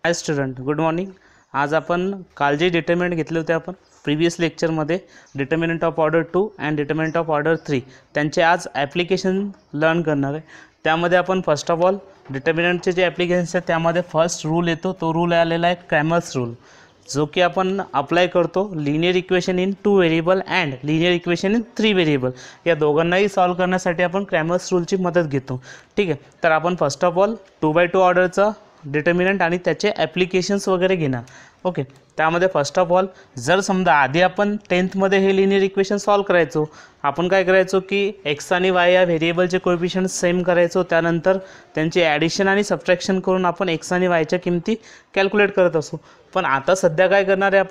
हाय student, good morning. आज आपण काल जे डिटर्मिनंट घेतले होते आपण प्रिव्हियस लेक्चरमध्ये determinant of order 2 and determinant of order 3 त्यांचे आज ॲप्लिकेशन लर्न करणार आहे. त्यामध्ये आपण फर्स्ट ऑफ ऑल डिटर्मिनंटचे जे ॲप्लिकेशन्स आहेत त्यामध्ये फर्स्ट रूल येतो, तो रूल आलेला आहे क्रॅमर्स रूल, जो की आपण अप्लाय करतो linear equation in 2 variable and linear equation in 3 variable. या दोघांनाही सॉल्व करण्यासाठी आपण क्रॅमर्स रूलची मदत घेतो. ठीक आहे, तर आपण फर्स्ट ऑफ ऑल 2x2 ऑर्डरचा डिटर्मिनंट आणि त्याचे ॲप्लिकेशन्स वगैरे घेणार. ओके, त्यामध्ये फर्स्ट ऑफ ऑल जर समजा आधी आपण 10th हे लिनियर इक्वेशन सॉल्व करायचो, आपण काय करायचो की एक्स आणि वाय या व्हेरिएबलचे कोएफिशियंट सेम करायचो, त्यानंतर त्यांचे ॲडिशन आणि सबट्रॅक्शन करून आपण एक्स आणि वायच्या किमती कॅल्क्युलेट करत असो. पण आता सध्या काय करणार आहे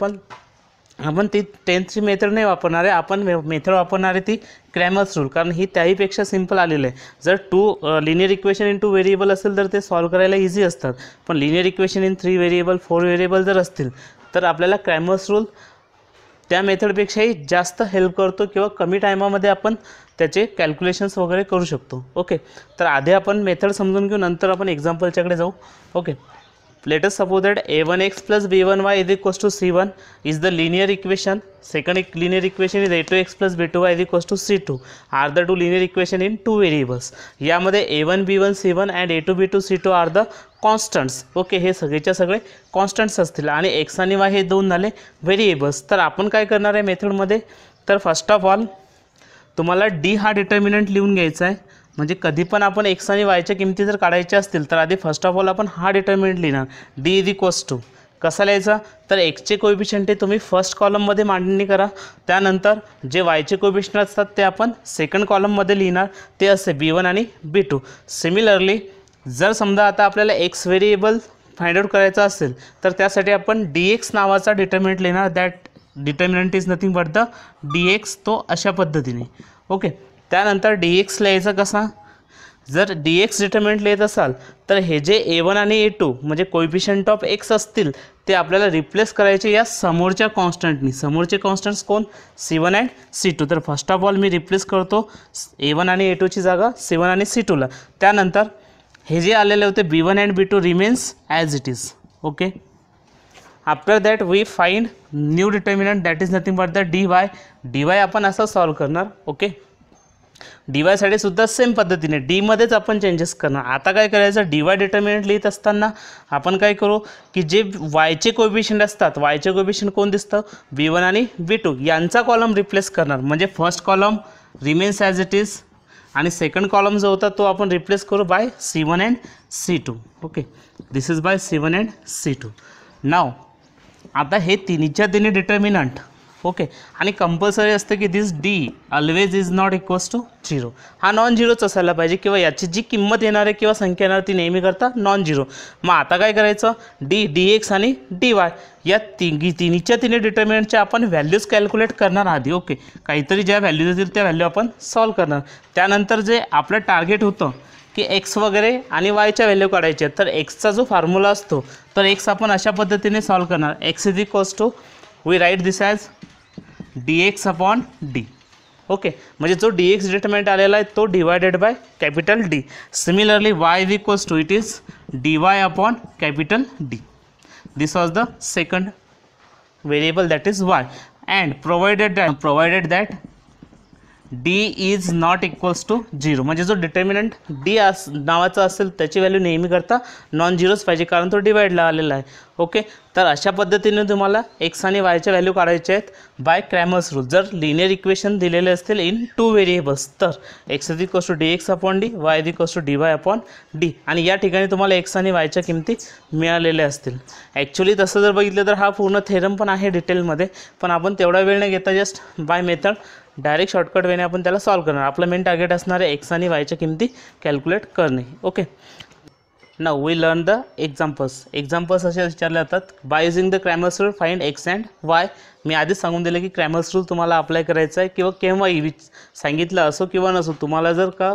आपण ती 10th मेथड नाही वापरणार आहे, आपण मेथड वापरणार आहे ती क्रॅमर्स रूल, कारण ही त्याहीपेक्षा सिंपल आलेलं आहे. जर लिनियर इक्वेशन इन 2 व्हेरिएबल असेल तर ते सॉल्व करायला इझी असतात, पण linear equation in 3 variable 4 variable जर असतील तर आपल्याला क्रॅमर्स रूल त्या मेथडपेक्षाही जास्त हेल्प करतो किंवा कमी टायमामध्ये आपण त्याचे कॅल्क्युलेशन्स वगैरे करू शकतो. ओके, तर आधी आपण मेथड समजून घेऊ, नंतर आपण एक्झाम्पलच्याकडे जाऊ. Okay, let us suppose that a1x plus b1y is equals to c1 is the linear equation. Second linear equation is a2x plus b2y is equals to c2 are the two linear equation in 2 variables. यामध्ये a1 b1 c1 and a2 b2 c2 are the constants. Okay, हे सगळेच्या सगळे constants असतील आणि x आणि y हे दोन झाले variables. तर आपण काय करणार आहे मेथडमध्ये, तर फर्स्ट ऑफ ऑल तुम्हाला d हा डिटर्मिनंट लिहून घ्यायचा आहे. म्हणजे कधी पण आपण एक्स आणि वायच्या किमती जर काढायच्या असतील तर आधी फर्स्ट ऑफ ऑल आपण हा डिटर्मिनंट लिहिणार. डी इज इक्वल्स टू कसा लिहायचा, तर एक्सचे कोएफिशियंट ते तुम्ही फर्स्ट कॉलममध्ये मांडणी करा, त्यानंतर जे वायचे कोएफिशियंट असतात ते आपण सेकंड कॉलममध्ये लिहिणार, ते असे b1 आणि b2. सिमिलरली जर समजा आता आपल्याला एक्स व्हेरिएबल फाइंड आउट करायचा असेल तर त्यासाठी आपण dx नावाचा डिटर्मिनंट लिहिणार. That determinant is nothing but the dx, तो अशा पद्धतीने. ओके, त्यानंतर dx लिहायचा कसा, जर dx डिटर्मिनंट लिहित असाल तर हे जे a1 आणि a2 म्हणजे कोएफिशियंट ऑफ x असतील ते आपल्याला रिप्लेस करायचे या समोरच्या कॉन्स्टंटनी. समोरचे कॉन्स्टंट्स कोण, c1 अँड c2. तर first of all me replace करतो a1 आणि a2ची जागा c1 आणि c2ला. त्यानंतर हे जे आलेले होते b1 and b2 remains as it is. Okay, after that we find new determinant that is nothing but the dy आपण असं सॉल्व करणार. ओके, dy साठी सुद्धा सेम पद्धतीने d मध्येच आपण चेंजेस करणार. आता काय करायचं, dy डिटर्मिनंट लिहित असताना आपण काय करू की जे वायचे कोएफिशियंट असतात, वायचे कोएफिशियंट कोण दिसतं, b1 आणि b2 यांचा कॉलम रिप्लेस करणार. म्हणजे first column remains as it is आणि सेकंड कॉलम जो होता तो आपण रिप्लेस करू by c1 and c2. Okay, this is by c1 and c2. Now आता हे तिन्हीच्या तिन्ही डिटर्मिनंट. ओके, आणि कंपल्सरी असतं की this d always is not equals to 0. हा नॉन झिरोच असायला पाहिजे किंवा याची जी किंमत येणार आहे किंवा संख्या येणार ती नेहमी करता नॉन झिरो. मग आता काय करायचं, dx आणि dy या तिन्हीच्या तिन्ही डिटर्मिनंटच्या आपण व्हॅल्यूज कॅल्क्युलेट करणार आधी. ओके, काहीतरी ज्या व्हॅल्यूज येतील त्या व्हॅल्यू आपण सॉल्व करणार. त्यानंतर जे आपलं टार्गेट होतं की एक्स वगैरे आणि वायच्या व्हॅल्यू काढायच्या, तर एक्सचा जो फॉर्म्युला असतो तर एक्स आपण अशा पद्धतीने सॉल्व करणार. X is equals to we write this as dx upon d. Okay, म्हणजे जो dx डिटर्मिनंट आलेला आहे तो divided by capital D. Similarly y is equals to it is dy upon capital D. This was the second variable that is y and provided that d is not equals to 0. म्हणजे जो determinant d नावाचा असेल त्याची value नेहमी करता non झिरोच पाहिजे, कारण तो डिवाइडला आलेला आहे. ओके, तर अशा पद्धतीने तुम्हाला एक्स आणि वायच्या व्हॅल्यू काढायचे आहेत बाय क्रॅमर्स रूल. जर लिनियर इक्वेशन दिलेले असतील इन 2 व्हेरिएबल्स तर x is equals to dx upon d, y is equals to dy upon d. आणि या ठिकाणी तुम्हाला एक्स आणि वायच्या किमती मिळालेल्या असतील. ॲक्च्युली तसं जर बघितलं तर हा पूर्ण थेरम पण आहे डिटेलमध्ये, पण आपण तेवढा वेळ न घेता just by method direct shortcut वेने आपण त्याला सॉल्व करणार. आपलं मेन टार्गेट असणार आहे एक्स आणि वायच्या किमती कॅल्क्युलेट करणे. Okay, now we learn the examples असे विचारले जातात. By using the Cramer's rule find X and Y. मी आधीच सांगून दिलं की क्रॅमर्स रूल तुम्हाला अप्लाय करायचं आहे किंवा केव्हाही सांगितलं असो किंवा नसो, तुम्हाला जर का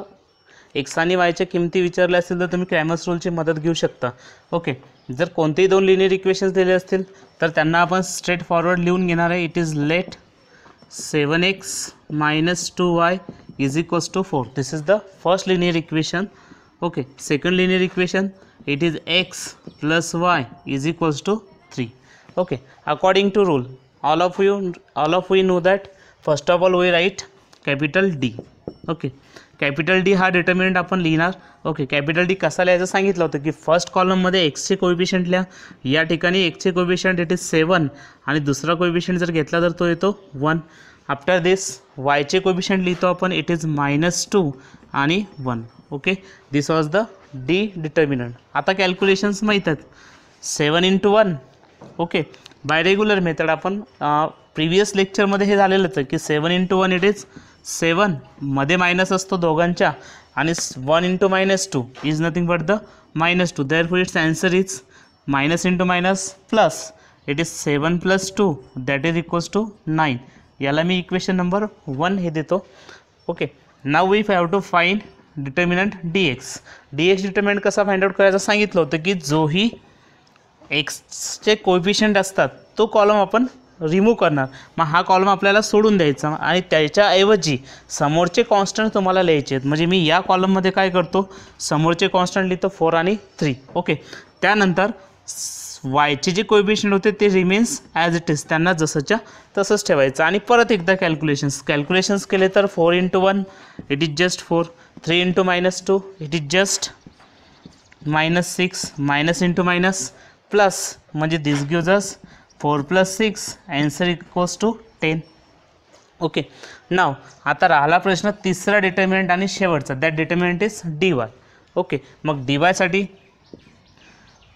एक्स आणि वायच्या किमती विचारल्या असतील तर तुम्ही क्रॅमर्स रूलची मदत घेऊ शकता. ओके, जर कोणतेही दोन लिनियर इक्वेशन्स दिले असतील तर त्यांना आपण स्ट्रेट फॉरवर्ड लिहून घेणार आहे. It is let 7x minus 2y is equals to 4. This is the first linear equation. Okay, second linear equation it is x plus y is equals to 3. Okay, according to rule, all of we know that first of all we write capital D. Okay, capital D हा determinant आपण लिहिणार. Okay, capital D कसा लिहायचं सांगितलं होतं की first कॉलममध्ये एक्सचे coefficient लिहा. या ठिकाणी एक्सचे कोएफिशियंट इट इज 7 आणि दुसरा कोएफिशियंट जर घेतला तर तो येतो 1. आफ्टर दिस वायचे कोएफिशियंट लिहितो आपण, इट इज -2 आणि 1. Okay, this was the D determinant. आता कॅल्क्युलेशन्स माहीत आहेत, 7 × 1. ओके, बाय रेग्युलर मेथड आपण प्रिव्हियस लेक्चरमध्ये हे झालेलंच आहे की 7 × 1 इट इज 7, मध्ये मायनस असतो दोघांच्या, आणि 1 × -2 is nothing but the -2. Therefore its answer is minus into minus plus, it is 7 + 2 that is equals to 9. याला मी इक्वेशन नंबर 1 हे देतो. Okay, now we have to find determinant dx. dx determinant कसा find out करायचं सांगितलं होतं की जोही एक्सचे कोएफिशियंट असतात तो कॉलम आपण रिमूव्ह करणार. मग हा कॉलम आपल्याला सोडून द्यायचा आणि त्याच्याऐवजी समोरचे कॉन्स्टंट तुम्हाला लिहायचे आहेत. म्हणजे मी या कॉलममध्ये काय करतो, समोरचे कॉन्स्टंट लिहितो 4 आणि 3. ओके, त्यानंतर वायचे जे कोएफिशियंट होते ते रिमेन्स ॲज इट इज, त्यांना जसंच्या तसंच ठेवायचं. आणि परत एकदा कॅल्क्युलेशन्स केले तर 4 × 1 it is just 4, 3 × -2 it is just -6, minus into minus plus, म्हणजे this gives us 4 + 6, answer equals to 10. Okay, now आता राहिला प्रश्न तिसरा डिटर्मिनंट आणि शेवटचा, that determinant is dy. Okay, मग dy साठी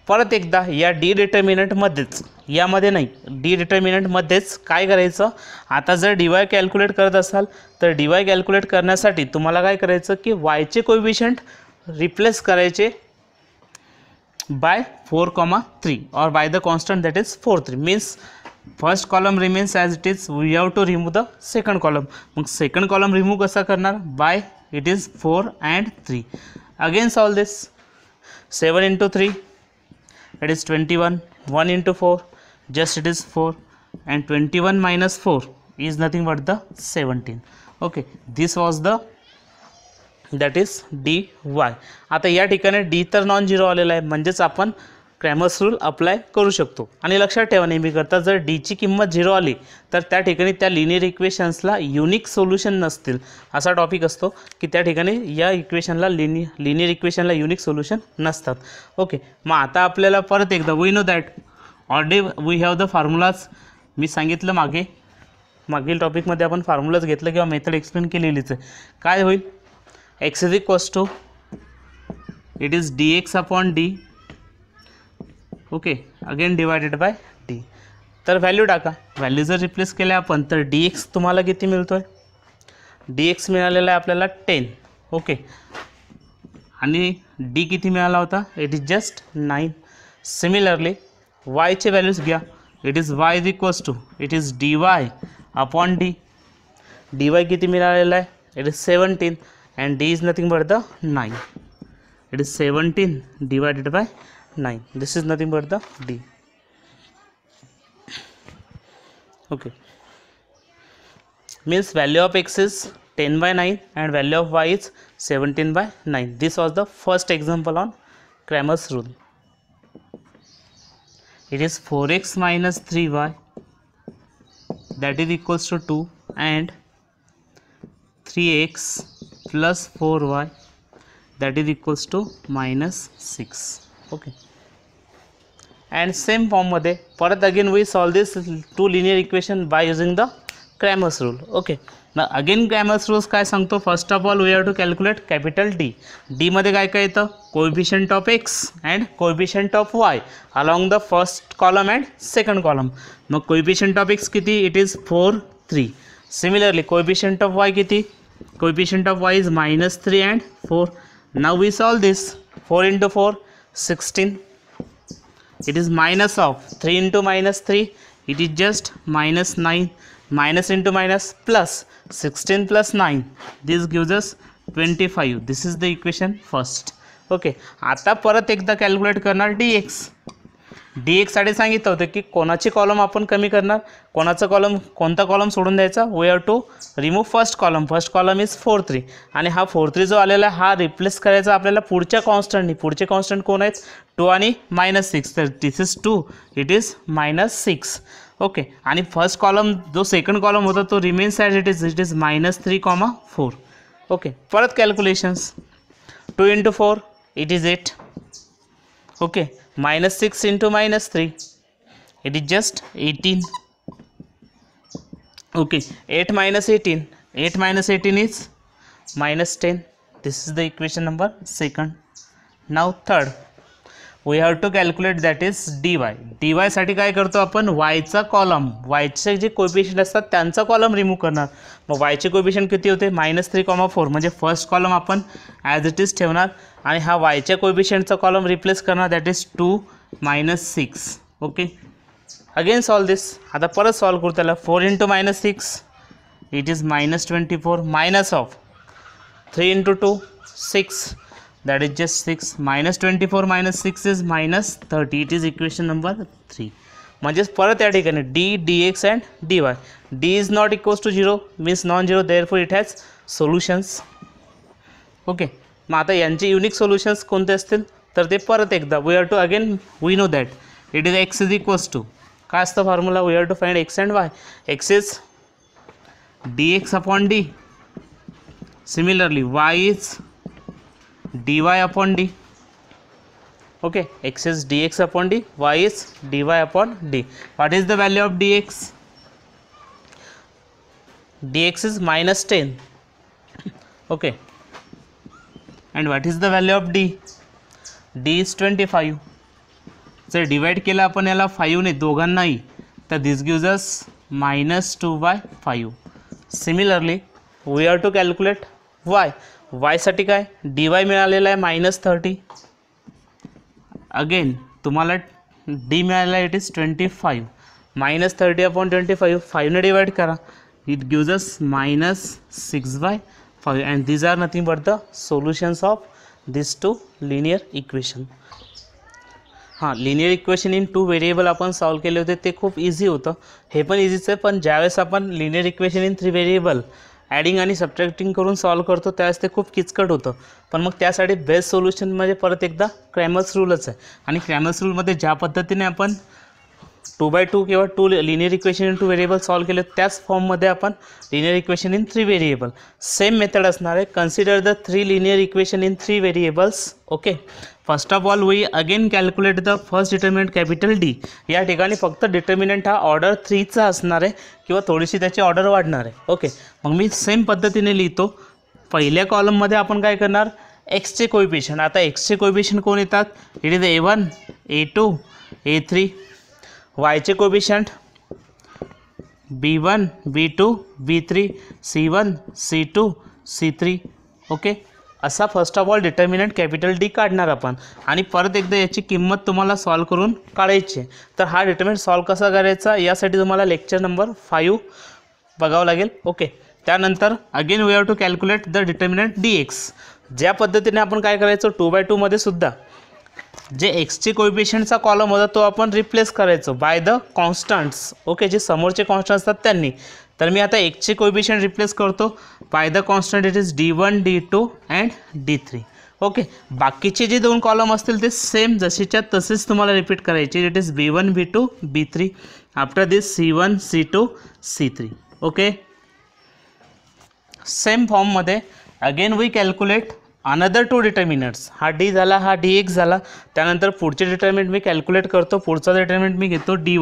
परत एकदा या डी डिटर्मिनंटमध्येच, यामध्ये नाही, डी डिटर्मिनंटमध्येच काय करायचं, आता जर dy कॅल्क्युलेट करत असाल तर dy कॅल्क्युलेट करण्यासाठी तुम्हाला काय करायचं की वायचे कोएफिशियंट रिप्लेस करायचे by 4,3 or by the constant that is 4, 3. Means first column remains as it is, we have to remove the second column. मग second column remove कसा करणार, by it is 4 and 3. Again solve this. 7 × 3 it is 21, 1 × 4 just it is 4, and 21 - 4 is nothing but the 17. Okay, this was the that is dy. आता या ठिकाणी D तर non zero आलेला आहे, म्हणजेच आपण क्रॅमर्स रूल अप्लाय करू शकतो. आणि लक्षात ठेवा नेहमी करता, जर डीची किंमत 0 आली तर त्या ठिकाणी त्या लिनियर इक्वेशन्सला युनिक सोल्युशन नसतील, असा टॉपिक असतो की त्या ठिकाणी या इक्वेशनला लिनियर इक्वेशनला युनिक सोल्युशन नसतात. ओके, मग आता आपल्याला परत एकदा we know that already we have the formulas. मी सांगितलं मागील टॉपिकमध्ये आपण फॉर्म्युलाज घेतलं किंवा मेथड एक्सप्लेन केलेलीच आहे. काय होईल, x is equals to it is dx upon d. Okay, again divided by d. तर व्हॅल्यू टाका, व्हॅल्यू जर रिप्लेस केल्या आपण तर dx तुम्हाला किती मिळतोय, dx मिळालेला आहे आपल्याला 10. ओके, आणि d किती मिळाला होता, it is just 9. Similarly y चे व्हॅल्यूज घ्या, it is y is equals to it is dy upon d. dy किती मिळालेला आहे, it is 17 and d is nothing but the 9. It is 17 divided by 9. This is nothing but the d. Okay, means value of x is 10/9 and value of y is 17/9. This was the first example on Cramer's rule. It is 4x minus 3y that is equals to 2 and 3x plus 4y that is equals to -6. Okay, and same form मध्ये परत again we solve this two linear equation by using the Cramer's rule. Okay, now again Cramer's rules काय सांगतो, first of all we have to calculate capital D. D मध्ये काय काय येतं, coefficient of x and coefficient of y along the first column and second column. मग coefficient of x किती, it is 4, 3. Similarly coefficient of y किती, coefficient of y is -3 and 4. Now we solve this. 4 × 4 16. It is minus of 3 × -3, it is just -9, minus into minus plus 16 plus 9, this gives us 25. This is the equation first. Okay, आता परत एकदा calculate करणार dx. DX साठी सांगितलं होतं की कोणाची column आपण कमी करणार, कोणता कॉलम सोडून द्यायचा. We have to remove first column is 4 3 आणि हा 4 3 जो आलेला हा रिप्लेस करायचा आपल्याला पुढच्या कॉन्स्टंटनी. पुढचे कॉन्स्टंट कोण आहेत 2 आणि -6. तर दिस इज 2, इट इज -6. ओके. आणि फर्स्ट कॉलम जो सेकंड कॉलम होता तो remains as it is -3, 4. Okay. परत calculations. 2 × 4 it is 8. Okay. -6 × -3 it is just 18. okay. 8 minus 18 is -10. this is the equation number 2. now third we have to calculate that is dy साठी काय करतो आपण yचा column, yचे जे coefficient असतात त्यांचा column remove करणार. मग yचे कोएफिशिएंट किती होते -3, 4 म्हणजे फर्स्ट कॉलम आपण ॲज इट इज ठेवणार आणि हा yच्या कोएफिशिएंटचा कॉलम रिप्लेस करणार that is 2 -6. Okay. Again solve this. आता परत सॉल्व करू त्याला. 4 × -6 it is -24 minus of 3 × 2 6 that is just 6. -24 - 6 is -30. it is equation number 3. म्हणजेच परत या ठिकाणी dx and dy. d is not equals to 0 means non-zero, therefore it has solutions. Okay. मग आता यांचे युनिक सोल्युशन्स कोणते असतील तर ते परत एकदा we have to again we know that it is x is equals to काय असतं formula. We have to find x and y. x is dx upon d. similarly y is dy upon d. okay. x is dx upon d, y is dy upon d. what is the value of dx? dx is -10. okay. and what is the value of d? d is 25. जर divide केलं आपण याला 5 ने दोघांनाही तर this gives us -2/5. Similarly we have to calculate y. y साठी काय dy मिळालेला आहे -30. अगेन तुम्हाला d मिळालेला इट इज 25. -30 upon 25 5 ने डिवाइड करा it gives us -6/5 and these are nothing but the solutions of these two linear equation. हां, linear equation in 2 variable आपण सॉल्व केले होते ते खूप इझी होतं. हे पण इझीच आहे, पण ज्यावेळेस आपण linear equation in 3 variable adding आणि सबट्रॅक्टिंग करून सॉल्व करतो त्यावेळेस ते खूप किचकट होतं. पण मग त्यासाठी बेस्ट सोल्युशन म्हणजे परत एकदा क्रॅमर्स रूलच आहे. आणि क्रॅमर्स रूलमध्ये ज्या पद्धतीने आपण 2/2 किंवा 2 linear equation in 2 variable solve केले त्याच फॉर्ममध्ये आपण linear equation in 3 variable same method असणार आहे. Consider the 3 linear equation in 3 variables. Okay. First of all we again calculate the first determinant capital D. या ठिकाणी फक्त डिटर्मिनंट हा ऑर्डर 3चा असणार आहे किंवा थोडीशी त्याची ऑर्डर वाढणार आहे. ओके. मग मी सेम पद्धतीने लिहितो. पहिल्या कॉलममध्ये आपण काय करणार एक्सचे कोएफिशिएंट. आता एक्सचे कोएफिशिएंट कोण येतात it is A1 A2 A3. वायचे coefficient B1 B2 B3 C1 C2 C3. Okay. असा first of all determinant capital D काढणार आपण आणि परत एकदा याची किंमत तुम्हाला सॉल्व करून काढायची आहे. तर हा डिटर्मिनंट सॉल्व कसा करायचा यासाठी तुम्हाला लेक्चर नंबर 5 बघावं लागेल. ओके. त्यानंतर again we have to calculate the determinant dx. ज्या पद्धतीने आपण काय करायचो 2/2 मध्ये सुद्धा जे एक्सचे कोएफिशिएंटचा कॉलम होता तो आपण रिप्लेस करायचो बाय द कॉन्स्टंट्स. ओके. जे समोरचे कॉन्स्टंट असतात त्यांनी. तर मी आता एक्सचे कोएफिशिएंट रिप्लेस करतो bye the constant it is D1 D2 and D3. Okay. बाकीचे जे 2 कॉलम असतील ते सेम जसेच्या तसेच तुम्हाला रिपीट करायचे. It is B1 B2 B3. After this C1 C2 C3. Okay. Same फॉर्ममध्ये again we calculate another 2 determinants. हा डी झाला, हा dx झाला. त्यानंतर पुढचे डिटर्मिनंट मी कॅल्क्युलेट करतो. पुढचा डिटर्मिनंट मी घेतो dy.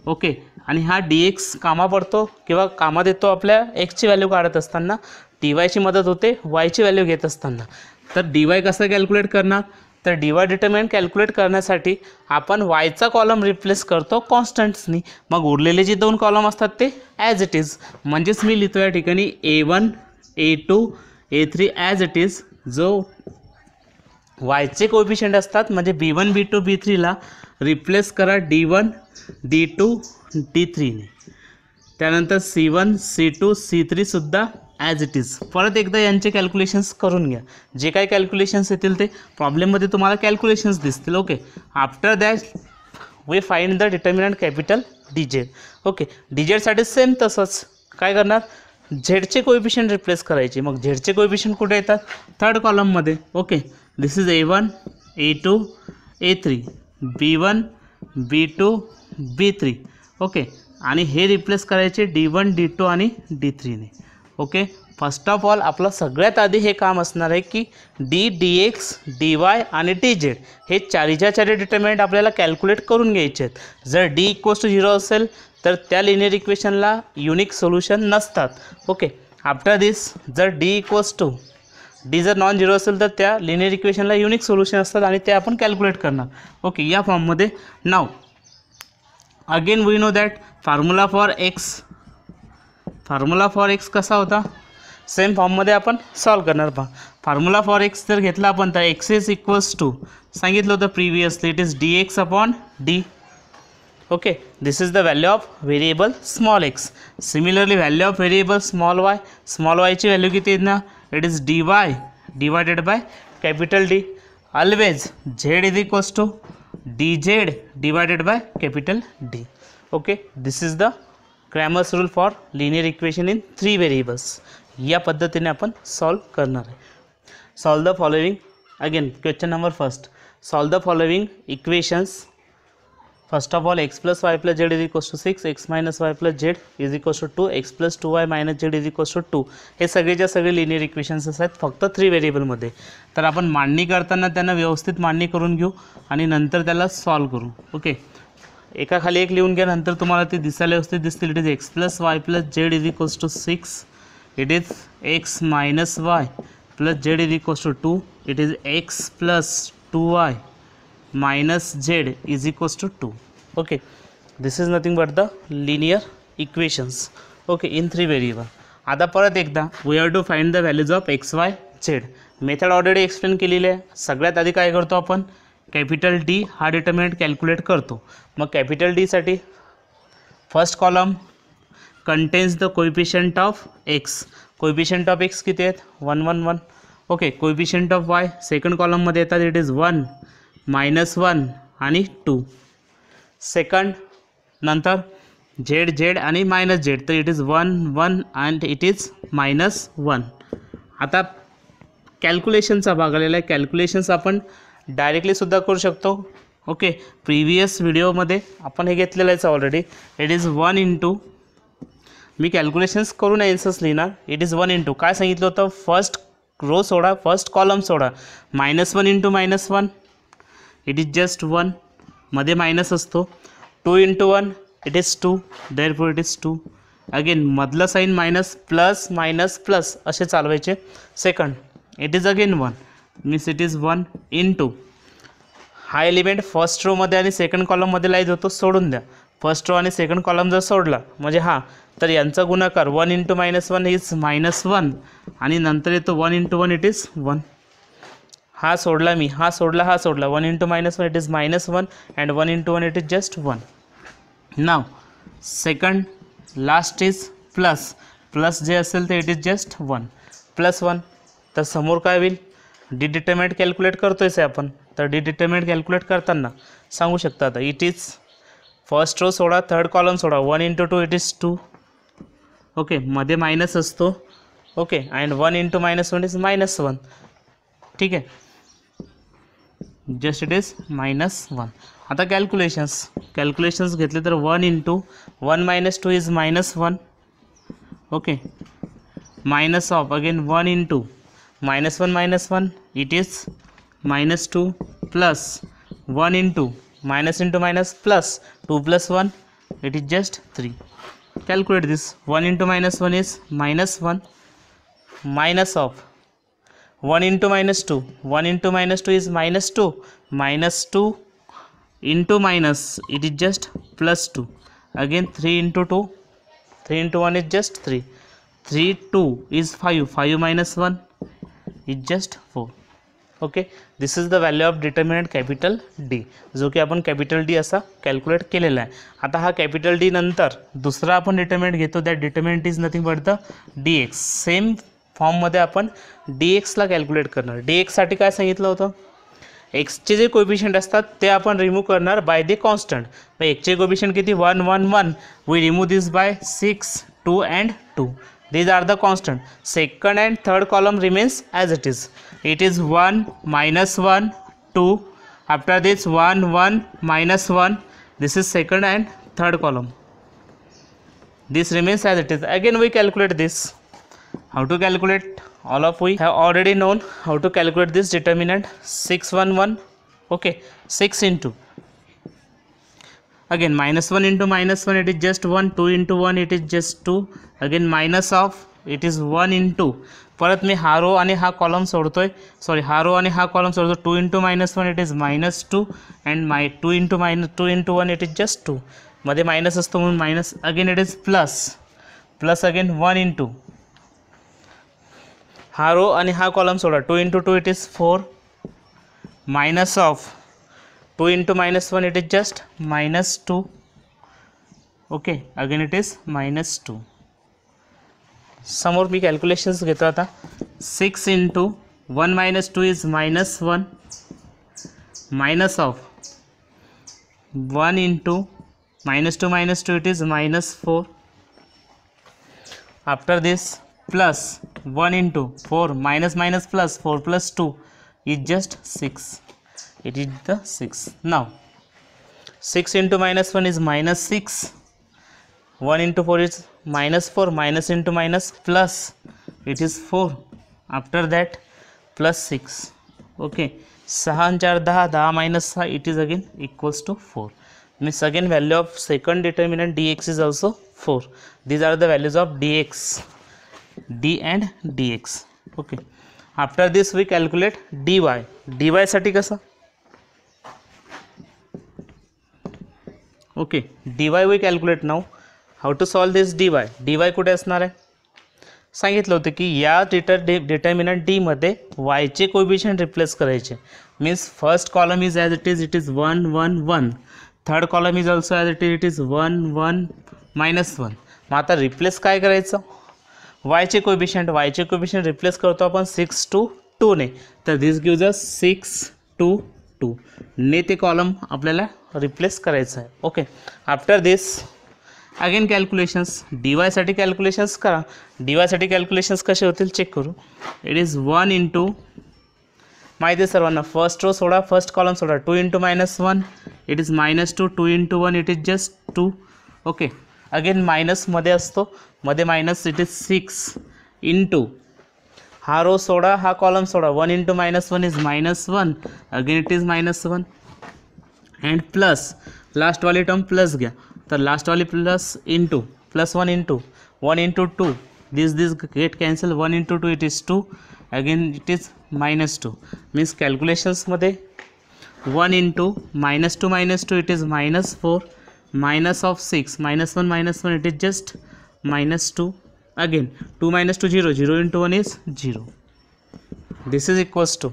ओके. आणि हा dx कामा पडतो किंवा कामात येतो आपल्या एक्सची व्हॅल्यू काढत असताना. dy मदत होते yची व्हॅल्यू घेत असताना. तर dy कसं कॅल्क्युलेट करणार तर dy डिटर्मिनंट कॅल्क्युलेट करण्यासाठी आपण yचा कॉलम रिप्लेस करतो कॉन्स्टंट्सनी. मग उरलेले जे 2 कॉलम असतात ते ॲज इट इज. म्हणजेच मी लिहितो या ठिकाणी A1 A2 A3 as it is. जो yचे कोएफिशिएंट असतात म्हणजे B1 B2 B3ला रिप्लेस करा D1 D2 D3 ने. त्यानंतर C1 C2 C3 सुद्धा ॲज इट इज. परत एकदा यांचे कॅल्क्युलेशन्स करून घ्या. जे काही कॅल्क्युलेशन्स येतील ते प्रॉब्लेममध्ये तुम्हाला कॅल्क्युलेशन्स दिसतील. Okay. After that we find the determinant capital D Z. Okay, D जेडसाठी सेम तसंच काय करणार, झेडचे कोएफिशियंट रिप्लेस करायचे. मग झेडचे कोएफिशियंट कुठे येतात, थर्ड कॉलममध्ये. Okay, this is A1 A2 A3 B1 B2 B3. Okay, आणि हे रिप्लेस करायचे D1 D2 आणि D3 ने. ओके, फर्स्ट ऑफ ऑल आपलं सगळ्यात आधी हे काम असणार आहे की D D x D Y आणि डी जेड हे चारीच्या चारी डिटर्मिनंट आपल्याला कॅल्क्युलेट करून घ्यायचे आहेत. जर डी इक्वल्स टू 0 असेल तर त्या लिनियर इक्वेशनला युनिक सोल्युशन नसतात. ओके, आफ्टर दिस जर डी इक्वल्स टू डी जर नॉन झिरो असेल तर त्या लिनियर इक्वेशनला युनिक सोल्युशन असतात आणि ते आपण कॅल्क्युलेट करणार. ओके, या फॉर्ममध्ये. Now again we know that formula for x कसा होता, सेम फॉर्ममध्ये आपण सॉल्व करणार. पहा, फॉर्म्युला फॉर एक्स जर घेतला आपण तर एक्स इज इक्वल्स टू सांगितलं होतं previously, it is D X upon D. Okay, this is the value of variable small X. Similarly value of variable small वायची व्हॅल्यू किती आहे ना, it is D Y divided by capital D. Always Z is equals to D Z divided by capital D. Okay, this is the Cramer's rule for linear equation in 3 variables. या पद्धतीने आपण solve करणार आहे. Solve the following. Again question number first, solve the following equations. First of all x plus y plus z is equals to 6, x minus y plus z is equals to 2, x plus 2y minus z is equals to 2. हे सगळेच्या सगळे linear equations आहेत फक्त 3 व्हेरिएबलमध्ये. तर आपण मांडणी करताना त्यांना व्यवस्थित मांडणी करून घेऊ आणि नंतर त्याला सॉल्व करू. ओके, एकाखाली एक लिहून घ्या, नंतर तुम्हाला ते दिसायला व्यवस्थित दिसतील. It is x plus y plus z is equals to 6, it is x minus y plus z is equals to 2, it is x plus 2y minus z is equals to 2. Okay, this is nothing but the linear equations. Okay, in 3 variable. आता परत एकदा we have to find the values of x y z. Method already explain केलेली आहे. सगळ्यात आधी काय करतो आपण, कॅपिटल डी हा डिटर्मिनंट कॅल्क्युलेट करतो. मग कॅपिटल डी साठी first column contains the coefficient of x. Coefficient of x किती आहेत, 1 1 1. Okay, coefficient of Y second कॉलममध्ये येतात, इट इज 1 -1 आणि 2. सेकंड नंतर झेड झेड आणि मायनस झेड, तर it is 1 1 and it is -1. आता कॅल्क्युलेशनचा भाग आलेला आहे. कॅल्क्युलेशन्स आपण डायरेक्टली सुद्धा करू शकतो. ओके, प्रिव्हियस व्हिडिओमध्ये आपण हे घेतलेलं आहे ऑलरेडी. इट इज 1 इंटू, मी कॅल्क्युलेशन्स करून आन्सर्स लिहिणार. इट इज 1 इंटू काय सांगितलं होतं, फर्स्ट रो सोडा, फर्स्ट कॉलम सोडा. -1 इंटू -1 इट इज जस्ट 1, मध्ये मायनस असतो. 2 into 1 it is 2, therefore it is 2. Again मधलं sign minus plus minus plus असे चालवायचे. Second it is again 1 means it is 1 into हा एलिमेंट फर्स्ट रोमध्ये आणि second कॉलममध्ये लाईज होतो, सोडून द्या. फर्स्ट रो आणि सेकंड कॉलम जर सोडला म्हणजे हा, तर यांचा गुणाकार 1 इंटू -1 इज -1 आणि नंतर येतो 1 इंटू 1 इट इज 1. हा सोडला मी, हा सोडला, हा सोडला. 1 into -1 it is -1 and 1 into 1 it is just 1. Now second last is plus, plus जे असेल ते इट इज जस्ट 1 +1. तर समोर काय होईल, डी डिटर्मिनंट कॅल्क्युलेट करतोयच आहे आपण. तर डी डिटर्मिनंट कॅल्क्युलेट करताना सांगू शकता आता इट इज फर्स्ट रो सोडा, थर्ड कॉलम सोडा. 1 इंटू 2 इट इज 2. ओके, मध्ये मायनस असतो. Okay, and 1 into -1 is -1. ठीक आहे, जस्ट इट इज -1. आता कॅल्क्युलेशन्स घेतले तर 1 into 1 - 2 is -1. Okay, minus of again 1 into -1 it is -2 plus 1 into minus into minus plus 2 plus 1 it is just 3. Calculate this. 1 into -1 is -1 minus of 1 into -2. 1 into -2 is -2. -2 into minus it is just +2. Again 3 into 2. 3 into 1 is just 3. 3 2 is 5. 5 minus 1 is just 4. Okay, this is the value of determinant capital D, जो की आपण capital D असा calculate केलेला आहे. आता हा capital D नंतर दुसरा आपण डिटर्मिनंट घेतो, that determinant is nothing but the D x. Same फॉर्ममध्ये आपण डी एक्सला कॅल्क्युलेट करणार. डी एक्ससाठी काय सांगितलं होतं, एक्सचे जे कोएफिशियंट असतात ते आपण रिमूव्ह करणार बाय द कॉन्स्टंट. मग एक्सचे कोएफिशियंट किती 1 1 1, we remove this by 6 2 and 2. These are the constant. Second and third column remains as it is. It is 1 minus 1 2. After this 1 1 minus 1. This is second and third column. This remains as it is. Again we calculate this. How to calculate? All of we have already known how to calculate this determinant. 611. Okay, 6 into. Again minus 1 into minus 1, it is just 1. 2 into 1, it is just 2. Again minus of, it is 1 into. परत मी हा row आणि हा column सोडतोय, sorry हा row आणि हा column सोडतो. 2 into minus 1, it is minus 2 and 2 into 1, it is just 2. मध्ये minus असतो म्हणून minus. Again it is plus, plus again 1 into. हा रो आणि हा कॉलम सोडा. 2 into 2, it is 4. Minus of 2 into minus 1, it is just minus 2. Okay, again it is minus 2. समोर मी calculations घेतो आता. 6 into 1 minus 2 is minus 1. Minus of 1 into minus 2, it is minus 4. After this plus 1 into 4 minus minus plus 4 plus 2 is just 6. It is the 6. Now 6 into minus 1 is minus 6. 1 into 4 is minus 4. Minus into minus plus, it is 4. After that plus 6. Okay, 6 and 4 10, 10 minus 6, it is again equals to 4. Means again value of second determinant dx is also 4. These are the values of dx, d and dx. Okay, after this we calculate dy. dy साठी कसं? Okay, dy we calculate now. How to solve this dy. dy कुठे असणार आहे? सांगितलं होतं की या determinant D मध्ये वायचे कोएफिशियंट रिप्लेस करायचे. Means first column is as it is 1 1 1. Third column is also as it is 1 1 minus 1. मग आता रिप्लेस काय करायचं? वायचे कोएफिशियंट रिप्लेस करतो आपण 6 to 2 ने. तर दिस गिव्ज अस 6 to 2 ने ते कॉलम आपल्याला रिप्लेस करायचं आहे. ओके, आफ्टर दिस अगेन कॅल्क्युलेशन्स. डी वायसाठी कॅल्क्युलेशन्स करा. डी वायसाठी कॅल्क्युलेशन्स कसे होतील चेक करू. इट इज 1 into, माहिती आहे सर्वांना, फर्स्ट रो सोडा, फर्स्ट कॉलम सोडा. 2 into minus 1, it is minus 2. 2 into 1, it is just 2. Okay, again मायनसमध्ये असतो, मध्ये मायनस, इट इज 6 into. हा रो सोडा, हा कॉलम सोडा. 1 into minus 1 is minus 1. Again it is minus 1 and plus last वाली टर्म प्लस घ्या. तर लास्ट वाली plus into plus 1 into 1 into 2. This get cancel. 1 into 2, it is 2. Again it is minus 2. Means कॅल्क्युलेशन्समध्ये 1 into minus 2, it is minus 4. Minus of 6, minus 1, it is just minus 2. Again 2 minus 2 0, 0 into 1 is 0. This is equals to,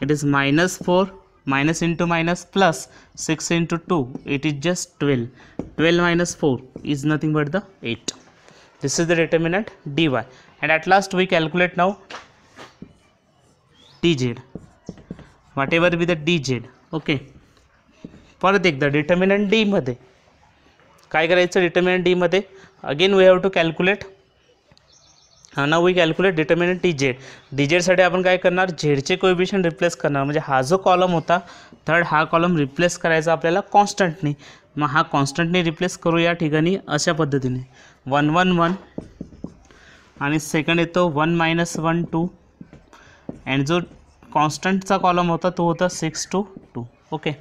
it is minus 4, minus into minus plus 6 into 2, it is just 12. 12 minus 4 is nothing but the 8. This is the determinant dy. And at last we calculate now dz, whatever be the dz. Okay, परत एकदा determinant D मध्ये काय करायचं? Determinant D मध्ये again we have to calculate. Now we calculate determinant D Z. D जेडसाठी आपण काय करणार? झेडचे कोएफिशियंट रिप्लेस करणार. म्हणजे हा जो कॉलम होता थर्ड, हा कॉलम रिप्लेस करायचा आपल्याला कॉन्स्टंटनी. मग हा कॉन्स्टंटनी रिप्लेस करू या ठिकाणी अशा पद्धतीने 1 1 1 आणि सेकंड येतो 1 minus 1 2 अँड जो कॉन्स्टंटचा कॉलम होता तो होता 6 to 2. Okay,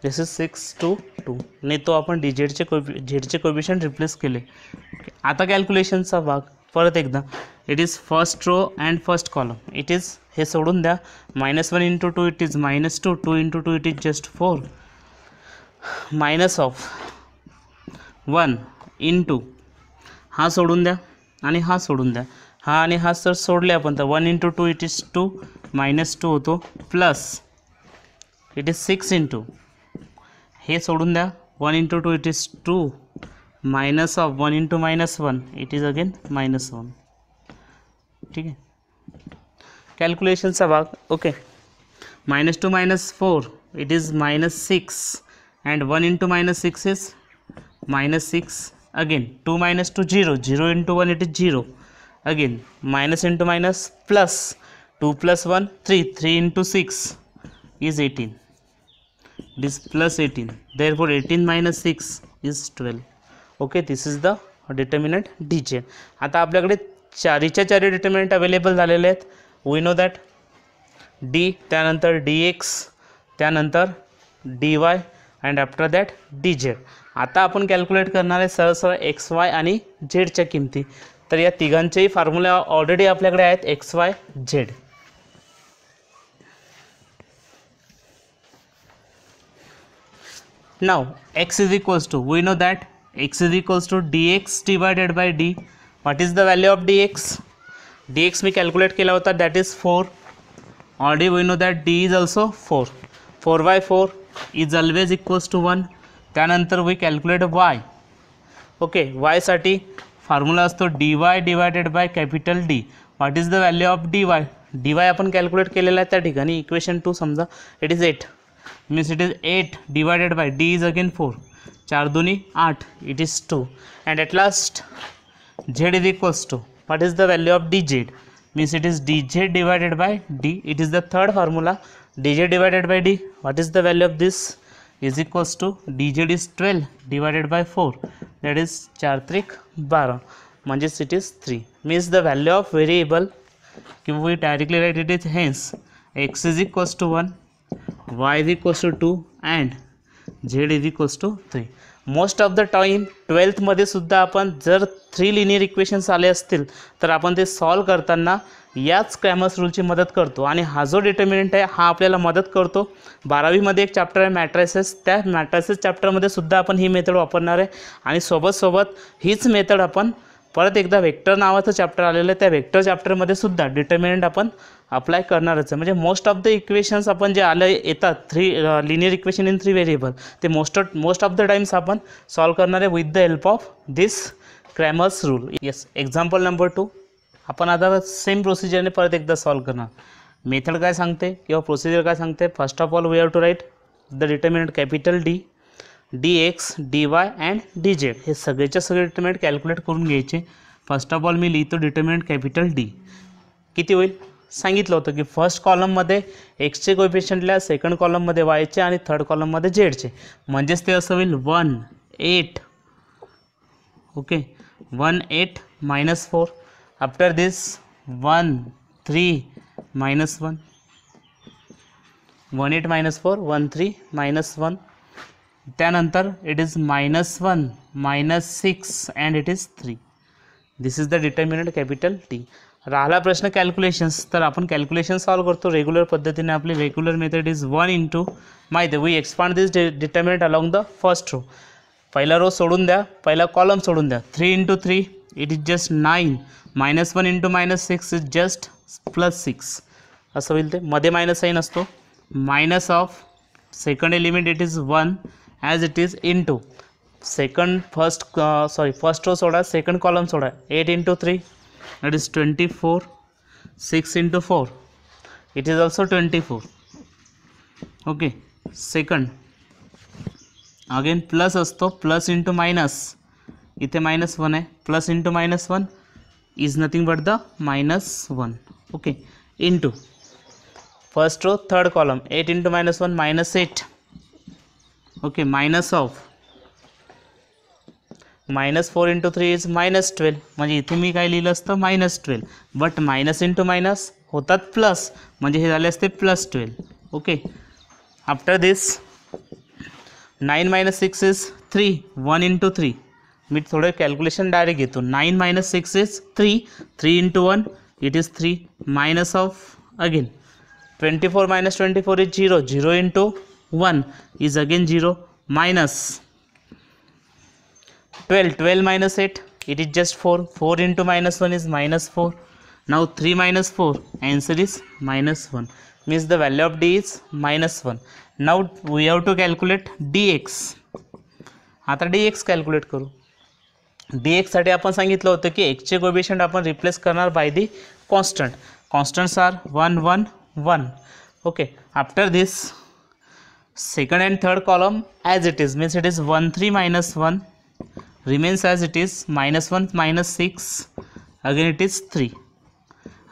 this is 6 to 2 ने तो आपण डी जेडचे कोएफिशियंट रिप्लेस केले. ओके, आता कॅल्क्युलेशनचा भाग परत एकदा. It is first row and first column. It is, हे सोडून द्या, -1 into 2, it is -2. 2 into 2, it is just 4. Minus of 1 into, हा सोडून द्या आणि हा सोडून द्या. हा आणि हा सर सोडले आपण, तर 1 into 2, इट इज 2, -2 होतो, प्लस इट इज 6 into, हे सोडून द्या, 1 into 2, it is 2, minus of 1 into -1, it is again -1. ठीक आहे, कॅल्क्युलेशनचा भाग. Okay, minus 2 minus 4, it is minus 6, and 1 into minus 6 is minus 6. Again 2 minus 2 0, 0 into 1 it is 0. Again minus into minus plus, 2 plus 1 3, 3 into 6 is 18. It is plus 18. Therefore 18 minus 6 is 12. Okay, this is the determinant dz. आता आपल्याकडे चारीच्या चारी determinant available झालेले आहेत. We know that d, त्यानंतर dx, त्यानंतर dy and after that dz. आता आपण calculate करणार आहे सरळ सरळ एक्स वाय आणि झेडच्या किमती. तर या तिघांचेही फॉर्म्युला ऑलरेडी आपल्याकडे आहेत x Y Z. Now x is equals to, we know that x is equals to dx divided by d. What is the value of dx? dx me calculate केला होता, that is 4. Already we know that d is also 4. 4 by 4 is always equals to 1. त्यानंतर we calculate y. Okay, y साठी formula असतो dy divided by capital D. What is the value of dy? dy आपण calculate केलेला आहे त्या ठिकाणी equation 2 समजा, it is 8. means it is 8 divided by d is again 4, 4 दूनी 8, it is 2. and at last z is equals to, what is the value of dz? means it is dz divided by d. It is the third formula, dz divided by d. What is the value of this? is equals to dz is 12 divided by 4, that is 4 त्रिक 12, म्हणजेच it is 3. means the value of variable, we directly write it is hence x is equals to 1, y is equals to 2 and z is equals to 3. Most of the time 12th मध्ये सुद्धा आपण जर 3 linear equations आले असतील तर आपण ते solve करताना याच क्रॅमर्स रूलची मदत करतो. आणि हा जो डिटर्मिनंट आहे हा आपल्याला मदत करतो. 12वी मध्ये एक चॅप्टर आहे मॅट्रायसेस, त्या मॅट्रायसेस चॅप्टरमध्ये सुद्धा आपण ही मेथड वापरणार आहे. आणि सोबत हीच मेथड आपण परत एकदा वेक्टर नावाचं चॅप्टर आलेलं आहे, त्या वेक्टर चॅप्टरमध्ये सुद्धा डिटर्मिनंट आपण अप्लाय करणारच आहे. म्हणजे मोस्ट ऑफ द इक्वेशन्स आपण जे येतात 3 लिनियर इक्वेशन इन 3 व्हेरिएबल, ते मोस्ट ऑफ द टाइम्स आपण सॉल्व करणार आहे with the help of this Cramer's rule. Yes, example number 2 आपण आता सेम प्रोसिजरने परत एकदा सॉल्व करणार. मेथड काय सांगते किंवा प्रोसिजर काय सांगते? First of all we have to write the determinant capital D, dx, dy and dz. हे सगळेच्या सगळे डिटर्मिनंट कॅल्क्युलेट करून घ्यायचे. फर्स्ट ऑफ ऑल मी लिहितो डिटर्मिनंट कॅपिटल डी. किती होईल सांगितलं होतं की फर्स्ट कॉलममध्ये एक्सचे कोएफिशियंटला, सेकंड कॉलममध्ये वायचे आणि थर्ड कॉलममध्ये झेडचे. म्हणजेच ते असं होईल 1 8. Okay, 1 8 minus 4. आफ्टर दिस 1 3 minus 1, 1 8 minus 4, 1 3 minus 1. त्यानंतर it is -1 -6 and it is 3. This is the determinant capital T. राहिला प्रश्न कॅल्क्युलेशन्स, तर आपण कॅल्क्युलेशन सॉल्व करतो रेग्युलर पद्धतीने. आपली रेग्युलर मेथड इज 1 इंटू माहिती आहे we expand this determinant along the first row. पहिला रो सोडून द्या, पहिला कॉलम सोडून द्या. 3 into 3 it is just 9, -1 into -6 is just +6 असं होईल. ते मध्ये मायनस साईन असतो. Minus of second element it is 1 as it is into first row सोडा, सेकंड कॉलम सोडा. 8 into 3 that is 24, 6 into 4 it is also 24. okay, second again plus असतो, plus into minus, इथे -1 आहे, plus into -1 is nothing but the -1. Okay, into first row third column 8 into -1 -8. Okay, minus of -4 into 3 is -12. म्हणजे इथे मी काय लिहिलं असतं -12, but minus into minus होतात प्लस, म्हणजे हे झाले असते +12. Okay, after this 9 - 6 is 3, 1 into 3. मी थोडं कॅल्क्युलेशन डायरेक्ट घेतो. 9 - 6 is 3, 3 into 1 it is 3. Minus of again 24 - 24 is 0, 0 into 1 is again 0. Minus 12 minus 8 it is just 4, 4 into -1 is -4. now 3 - 4 answer is -1, means the value of d is -1. now we have to calculate dx. आता dx calculate करू. dx साठी आपण सांगितलं होतं की x चे coefficient आपण replace करणार by the constant. Constants are 1 1 1. Okay, after this second and third column as it is, means it is 1 3 minus 1 remains as it is, minus 1 minus 6 again it is 3.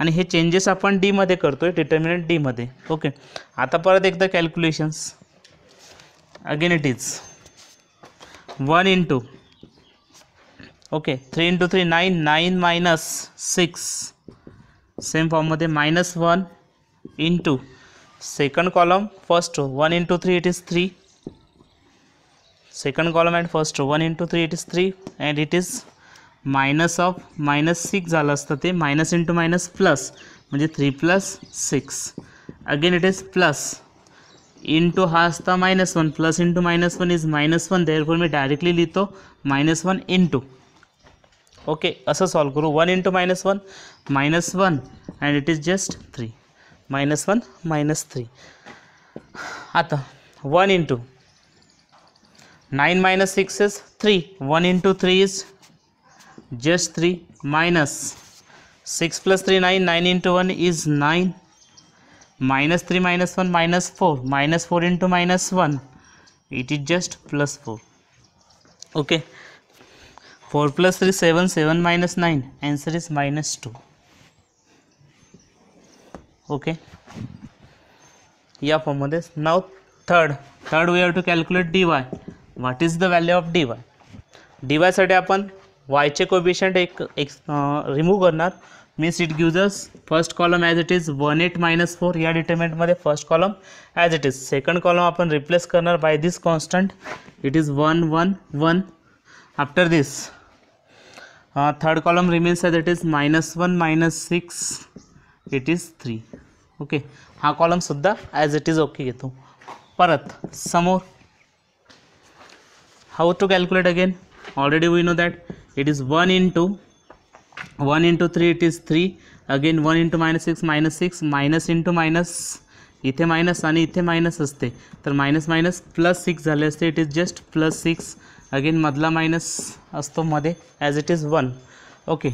आणि हे changes आपण D मध्ये करतोय, determinant D मध्ये. Okay, आता परत एकदा calculations. Again it is 1 into, okay 3 into 3 9, 9 minus 6 same फॉर्ममध्ये minus 1 into second column first row 1 into 3 it is 3, second column and first row 1 into 3 it is 3 and it is minus of minus 6 झालं असतं ते, minus into minus plus म्हणजे 3 plus 6 again it is plus into हा असता minus 1, plus into minus 1 is minus 1, therefore me directly लिहितो minus 1 into. Okay, असं solve करू. 1 into minus 1 minus 1 and it is just 3, minus 1 minus 3. आता 1 into 9 minus 6 is 3, 1 into 3 is just 3 minus 6 plus 3 9, 9 into 1 is 9, minus 3 minus 1 minus 4, minus 4 into minus 1 it is just plus 4. Okay, 4 plus 3 7, 7 minus 9 answer is minus 2. Okay, या form मध्ये. Now third we have to calculate dy. What is the value of dy? dy साठी आपण y चे coefficient एक remove करणार, means it gives us first column as it is 1 8 minus 4 या डिटर्मिनंटमध्ये first column as it is, second column आपण replace करणार by this constant it is 1 1 1. After this third column remains as it is minus 1 minus 6 it is 3. Okay, हा कॉलमसुद्धा as it is okay घेतो. परत समोर how to calculate again? Already we know that it is 1 into 3 it is 3, again 1 into minus 6 minus into minus, इथे minus आणि इथे minus असते तर मायनस मायनस प्लस 6 झाले असते, it is just plus 6. Again मधला मायनस असतो मध्ये ॲज इट इज 1. ओके,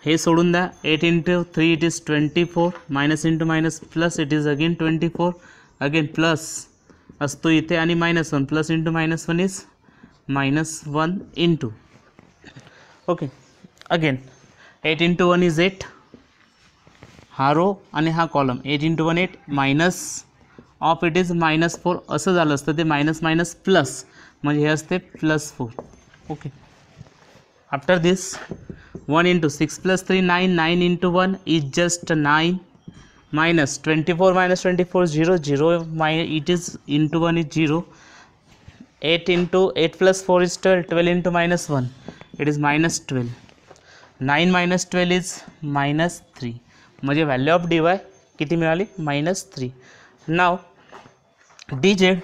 हे सोडून द्या. 8 into 3 it is 24, minus into minus plus it is again 24, again plus असतो इथे आणि minus 1, plus into minus 1 is minus 1 into. Okay, again 8 into 1 is 8, हा रो आणि हा column 8 into 1 8 minus of it is minus 4 असं झालं असतं ते, मायनस मायनस प्लस म्हणजे हे असते plus 4. Okay, after this 1 into 6 plus 3 9, 9 into 1 is just 9, minus 24 minus 24 0 0, it is into 1 is 0. 8 into 8 plus 4 is 12, 12 into minus 1 it is minus 12, 9 minus 12 is minus 3, म्हणजे value of dy किती मिळाली? minus 3. नाव dz,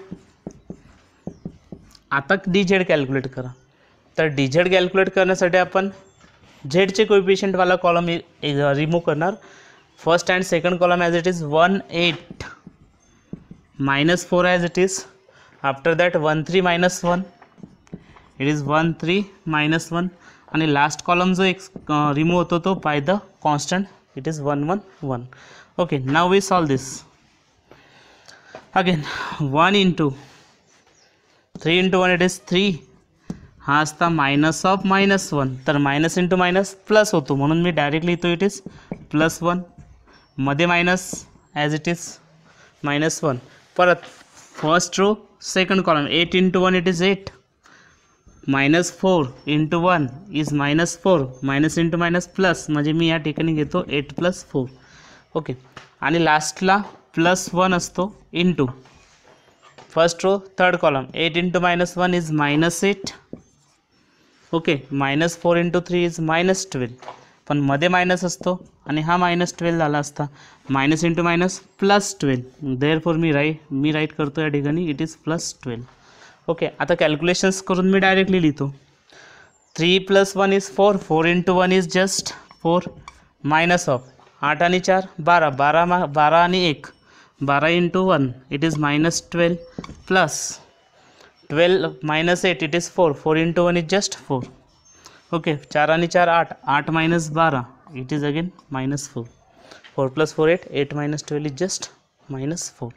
आता dz calculate करा. तर dz calculate करण्यासाठी आपण z चे कोएफिशिएंटवाला column remove करणार. First and second column as it is 1 8 minus 4 as it is. After that 1 3 minus 1 it is 1 3 minus 1 आणि लास्ट कॉलम जो एक रिमूव्ह होतो तो by the constant it is 1 1 1. Okay, now we solve this. Again 1 into 3 into 1 it is 3, हा असता minus of minus 1 तर minus into minus plus होतो म्हणून मी डायरेक्टली लिहितो इट इज प्लस 1, मध्ये minus as it is minus 1. परत first row second column 8 into 1 it is 8, minus 4 into 1 is minus 4, minus into minus plus म्हणजे मी या ठिकाणी घेतो 8 प्लस 4. ओके, आणि लास्टला प्लस 1 असतो into first row third column 8 into minus 1 is minus 8. Okay, minus 4 into 3 is minus 12, पण मध्ये मायनस असतो आणि हा मायनस 12 झाला असता, minus into minus plus 12, therefore मी राईट करतो या ठिकाणी इट इज प्लस 12. ओके, आता कॅल्क्युलेशन्स करून मी डायरेक्टली लिहितो. 3 plus 1 is 4, 4 into 1 is just 4, minus of 8 आणि 4 12, 12 आणि 1 12 into 1 it is minus 12, plus 12 minus 8 it is 4, 4 into 1 is just 4. Okay, 4 आणि 4 8, 8 minus 12 it is again minus 4, 4 plus 4 8, 8 minus 12 is just -4.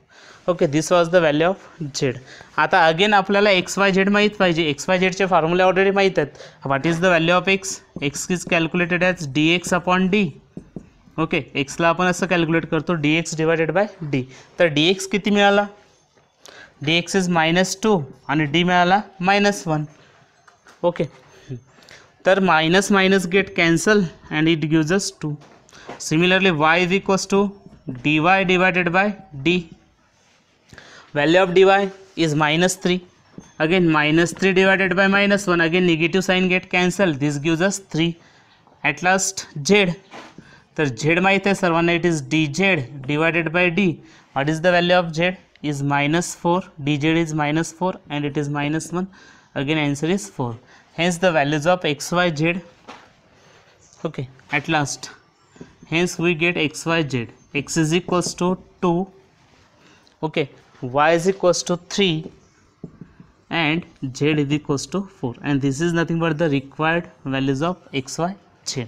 Okay, this was the value of Z. आता अगेन आपल्याला X Y Z माहीत पाहिजे. X Y झेडचे फॉर्म्युले already माहीत आहेत. What is the value of X? X is calculated as dx upon D. Okay, एक्सला आपण असं कॅल्क्युलेट करतो dx डिवायडेड बाय डी. तर dx किती मिळाला? dx इज -2 आणि डी मिळाला -1. ओके, तर minus minus get cancel and it gives us 2. Similarly y is equals to dy divided by d. Value of dy is -3. Again -3 divided by -1. Again negative sign get cancelled. This gives us 3. At last z. तर z माहित आहे सर्वांना. It is dz divided by d. What is the value of z? Is -4. dz is -4 and it is -1. Again answer is 4. Hence the values of x, y, z. Okay. At last. Hence we get x, y, z. X is equals to 2. Okay. Y is equals to 3 and Z is equals to 4, and this is nothing but the required values of x, y, z.